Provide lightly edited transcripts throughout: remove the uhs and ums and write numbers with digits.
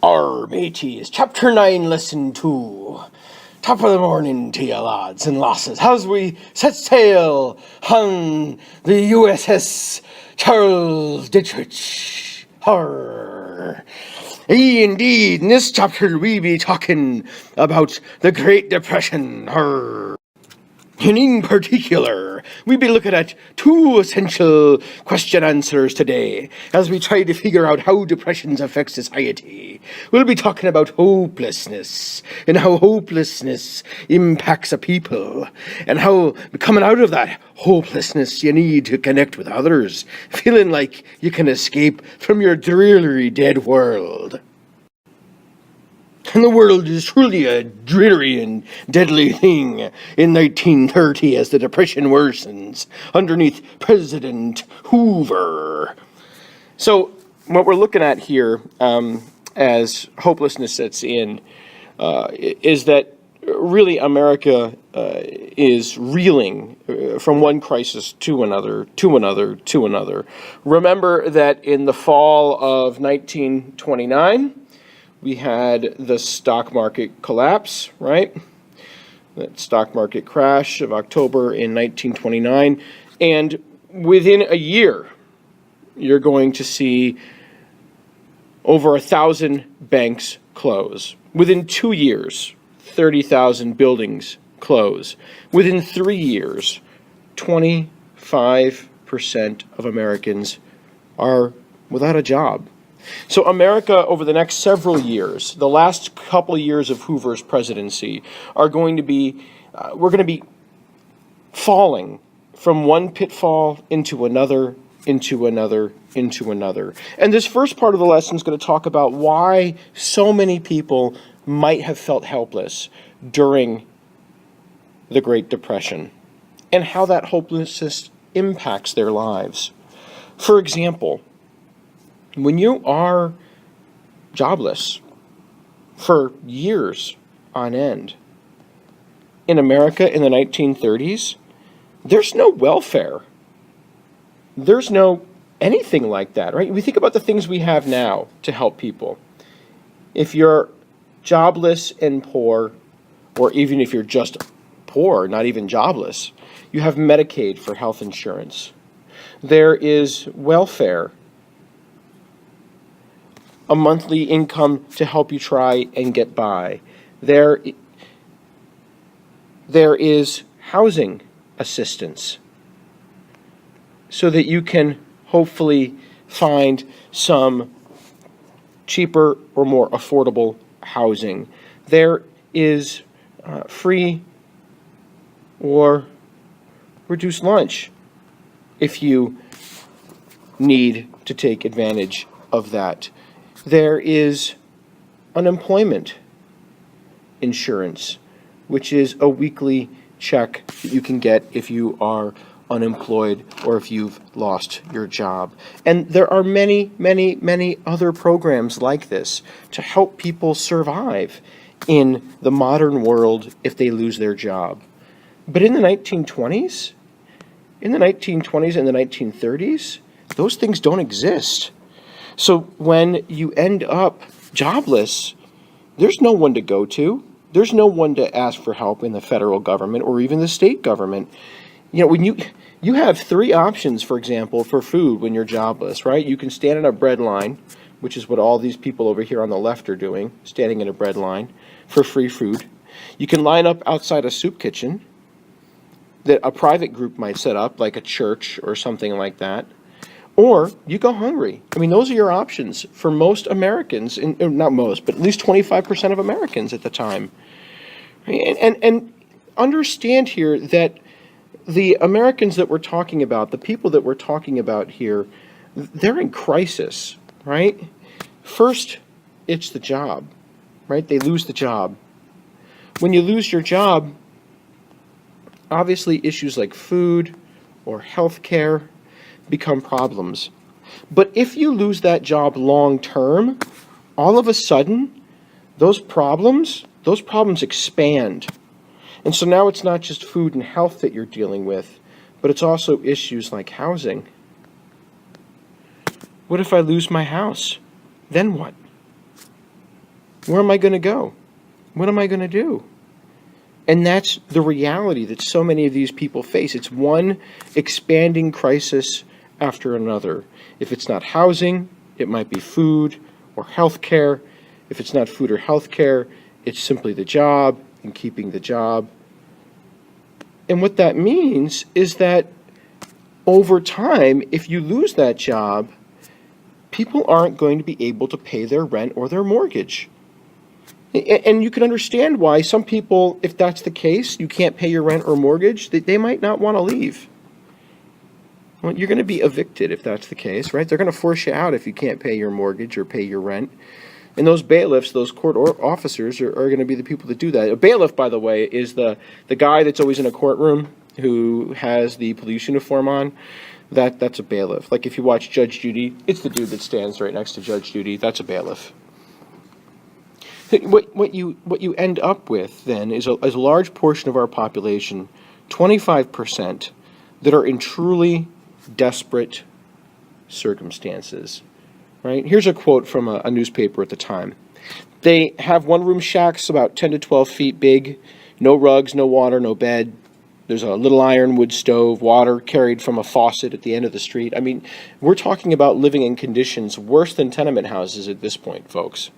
Our mateys, Chapter 9, Lesson 2. Top of the morning to you, lads and lasses, as we set sail on the USS Charles Dietrich. Arr. Indeed, in this chapter we be talking about the Great Depression. Arr. And in particular, we'll be looking at two essential question answers today as we try to figure out how depressions affect society. We'll be talking about hopelessness and how hopelessness impacts a people and how coming out of that hopelessness you need to connect with others, feeling like you can escape from your dreary dead world. And the world is truly a dreary and deadly thing in 1930 as the Depression worsens underneath President Hoover. So what we're looking at here as hopelessness sets in is that really America is reeling from one crisis to another, to another, to another. Remember that in the fall of 1929, we had the stock market collapse, right? That stock market crash of October in 1929. And within a year, you're going to see over 1,000 banks close. Within 2 years, 30,000 buildings close. Within 3 years, 25% of Americans are without a job. So America, over the next several years, the last couple of years of Hoover's presidency, are going to be, we're going to be falling from one pitfall into another, into another, into another. And this first part of the lesson is going to talk about why so many people might have felt helpless during the Great Depression and how that hopelessness impacts their lives. For example, when you are jobless for years on end, in America in the 1930s, there's no welfare. There's no anything like that, right? We think about the things we have now to help people. If you're jobless and poor, or even if you're just poor, not even jobless, you have Medicaid for health insurance. There is welfare, a monthly income to help you try and get by. There is housing assistance so that you can hopefully find some cheaper or more affordable housing. There is free or reduced lunch if you need to take advantage of that. There is unemployment insurance, which is a weekly check that you can get if you are unemployed or if you've lost your job. And there are many, many, many other programs like this to help people survive in the modern world if they lose their job. But in the 1920s, and the 1930s, those things don't exist. So when you end up jobless, there's no one to go to. There's no one to ask for help in the federal government or even the state government. You know, when you have three options, for example, for food when you're jobless, right? You can stand in a bread line, which is what all these people over here on the left are doing, standing in a bread line for free food. You can line up outside a soup kitchen that a private group might set up, like a church or something like that. Or you go hungry. I mean, those are your options for most Americans, not most, but at least 25% of Americans at the time. And understand here that the Americans that we're talking about, the people that we're talking about here, they're in crisis, right? First, it's the job, right? They lose the job. When you lose your job, obviously issues like food or health care become problems. But if you lose that job long term, all of a sudden, those problems expand. And so now it's not just food and health that you're dealing with, but it's also issues like housing. What if I lose my house? Then what? Where am I going to go? What am I going to do? And that's the reality that so many of these people face. It's one expanding crisis after another. If it's not housing, it might be food or health care. If it's not food or health care, it's simply the job and keeping the job. And what that means is that over time, if you lose that job, people aren't going to be able to pay their rent or their mortgage. And you can understand why some people, if that's the case, you can't pay your rent or mortgage, they might not want to leave. Well, you're going to be evicted if that's the case, right? They're going to force you out if you can't pay your mortgage or pay your rent. And those bailiffs, those court officers are going to be the people that do that. A bailiff, by the way, is the guy that's always in a courtroom who has the police uniform on. That's a bailiff. Like if you watch Judge Judy, it's the dude that stands right next to Judge Judy. That's a bailiff. What you end up with then is a large portion of our population, 25%, that are in truly desperate circumstances. Right? Here's a quote from a newspaper at the time. They have one-room shacks about 10 to 12 feet big, no rugs, no water, no bed. There's a little ironwood stove, water carried from a faucet at the end of the street. I mean, we're talking about living in conditions worse than tenement houses at this point, folks.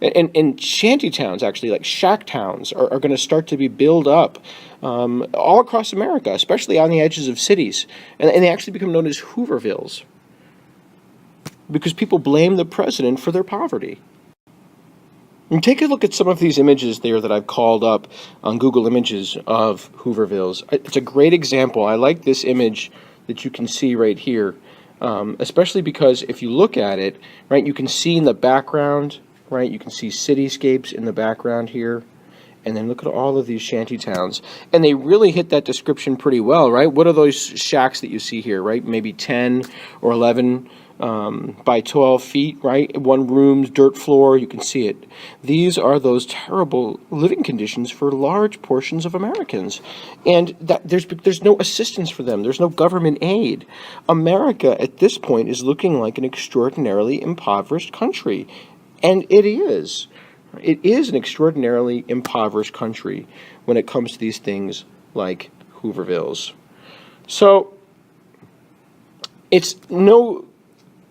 And shanty towns, actually, like shack towns, are going to start to be built up all across America, especially on the edges of cities. And they actually become known as Hoovervilles, because people blame the president for their poverty. And take a look at some of these images there that I've called up on Google Images of Hoovervilles. It's a great example. I like this image that you can see right here, especially because if you look at it, right, you can see in the background, right, you can see cityscapes in the background here. And then look at all of these shanty towns. And they really hit that description pretty well, right? What are those shacks that you see here, right? Maybe 10 or 11 by 12 feet, right? One room, dirt floor, you can see it. These are those terrible living conditions for large portions of Americans. And there's no assistance for them. There's no government aid. America at this point is looking like an extraordinarily impoverished country. And it is. It is an extraordinarily impoverished country when it comes to these things like Hoovervilles. So it's no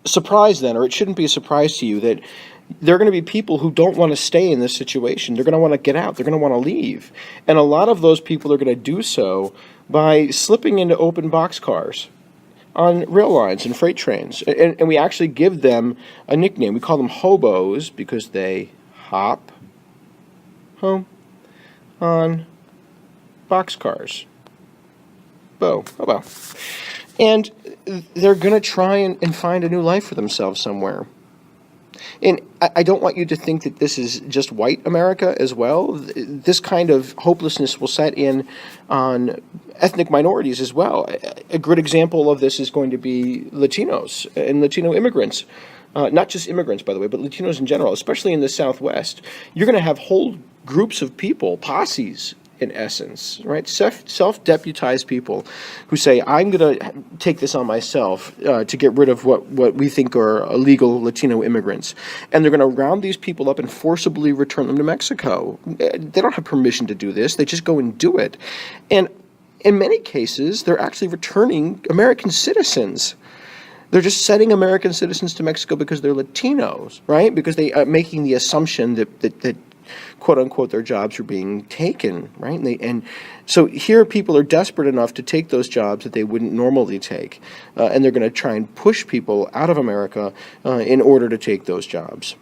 surprise then, or it shouldn't be a surprise to you, that there are going to be people who don't want to stay in this situation. They're going to want to get out. They're going to want to leave. And a lot of those people are going to do so by slipping into open boxcars on rail lines and freight trains. And we actually give them a nickname. We call them hobos because they hop home on boxcars. Hobo. And they're going to try and find a new life for themselves somewhere. And I don't want you to think that this is just white America as well. This kind of hopelessness will set in on ethnic minorities as well. A good example of this is going to be Latinos and Latino immigrants. Not just immigrants, by the way, but Latinos in general, especially in the Southwest. You're going to have whole groups of people, posses, in essence, right? Self-deputized people who say, I'm going to take this on myself to get rid of what we think are illegal Latino immigrants. And they're going to round these people up and forcibly return them to Mexico. They don't have permission to do this. They just go and do it. And in many cases, they're actually returning American citizens. They're just sending American citizens to Mexico because they're Latinos, right? Because they are making the assumption that quote unquote their jobs are being taken, right? And so here people are desperate enough to take those jobs that they wouldn't normally take, and they're going to try and push people out of America in order to take those jobs.